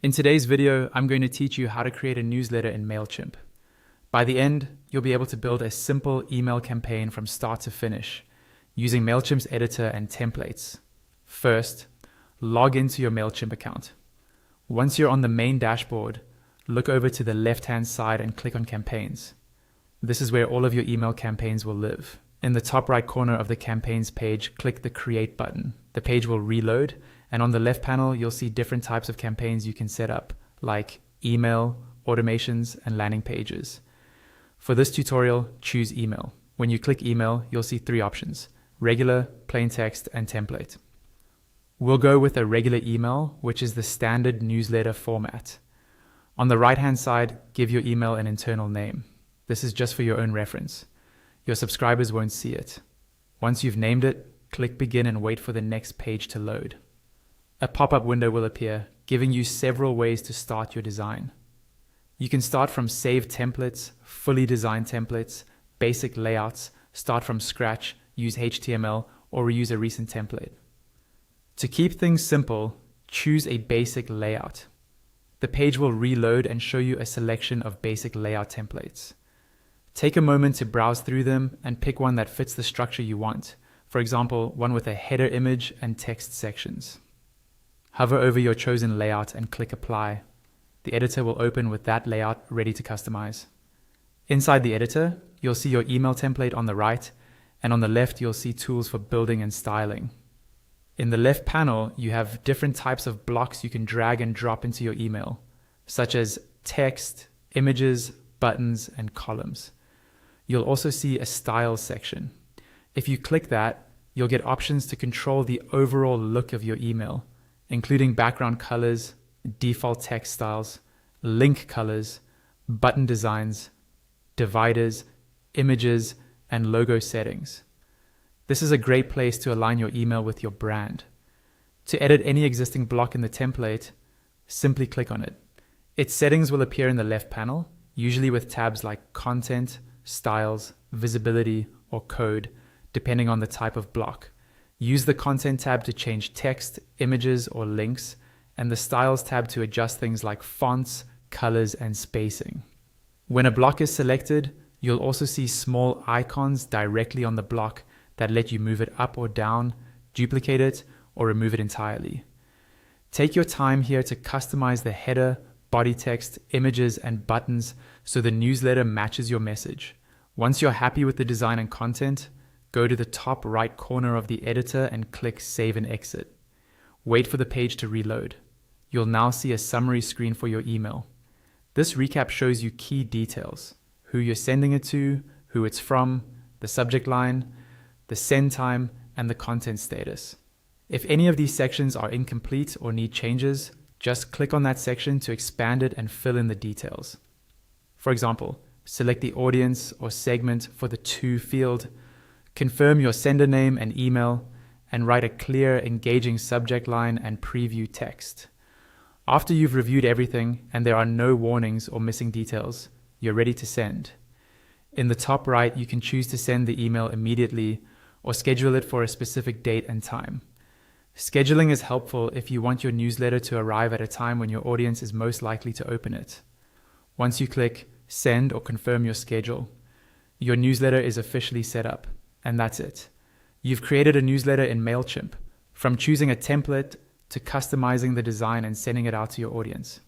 In today's video, I'm going to teach you how to create a newsletter in Mailchimp. By the end, you'll be able to build a simple email campaign from start to finish using Mailchimp's editor and templates. First, log into your Mailchimp account. Once you're on the main dashboard, look over to the left-hand side and click on Campaigns. This is where all of your email campaigns will live. In the top right corner of the Campaigns page, click the Create button. The page will reload, and on the left panel, you'll see different types of campaigns you can set up, like email, automations, and landing pages. For this tutorial, choose email. When you click email, you'll see three options: regular, plain text, and template. We'll go with a regular email, which is the standard newsletter format. On the right-hand side, give your email an internal name. This is just for your own reference. Your subscribers won't see it. Once you've named it, click Begin and wait for the next page to load. A pop-up window will appear, giving you several ways to start your design. You can start from saved templates, fully designed templates, basic layouts, start from scratch, use HTML, or reuse a recent template. To keep things simple, choose a basic layout. The page will reload and show you a selection of basic layout templates. Take a moment to browse through them and pick one that fits the structure you want. For example, one with a header image and text sections. Hover over your chosen layout and click Apply. The editor will open with that layout ready to customize. Inside the editor, you'll see your email template on the right, and on the left you'll see tools for building and styling. In the left panel, you have different types of blocks you can drag and drop into your email, such as text, images, buttons, and columns. You'll also see a Styles section. If you click that, you'll get options to control the overall look of your email, including background colors, default text styles, link colors, button designs, dividers, images, and logo settings. This is a great place to align your email with your brand. To edit any existing block in the template, simply click on it. Its settings will appear in the left panel, usually with tabs like Content, Styles, Visibility, or Code, depending on the type of block. Use the Content tab to change text, images, or links, and the Styles tab to adjust things like fonts, colors, and spacing. When a block is selected, you'll also see small icons directly on the block that let you move it up or down, duplicate it, or remove it entirely. Take your time here to customize the header, body text, images, and buttons so the newsletter matches your message. Once you're happy with the design and content, go to the top right corner of the editor and click Save and Exit. Wait for the page to reload. You'll now see a summary screen for your email. This recap shows you key details: who you're sending it to, who it's from, the subject line, the send time, and the content status. If any of these sections are incomplete or need changes, just click on that section to expand it and fill in the details. For example, select the audience or segment for the To field, confirm your sender name and email, and write a clear, engaging subject line and preview text. After you've reviewed everything and there are no warnings or missing details, you're ready to send. In the top right, you can choose to send the email immediately or schedule it for a specific date and time. Scheduling is helpful if you want your newsletter to arrive at a time when your audience is most likely to open it. Once you click Send or confirm your schedule, your newsletter is officially set up, and that's it. You've created a newsletter in Mailchimp, from choosing a template to customizing the design and sending it out to your audience.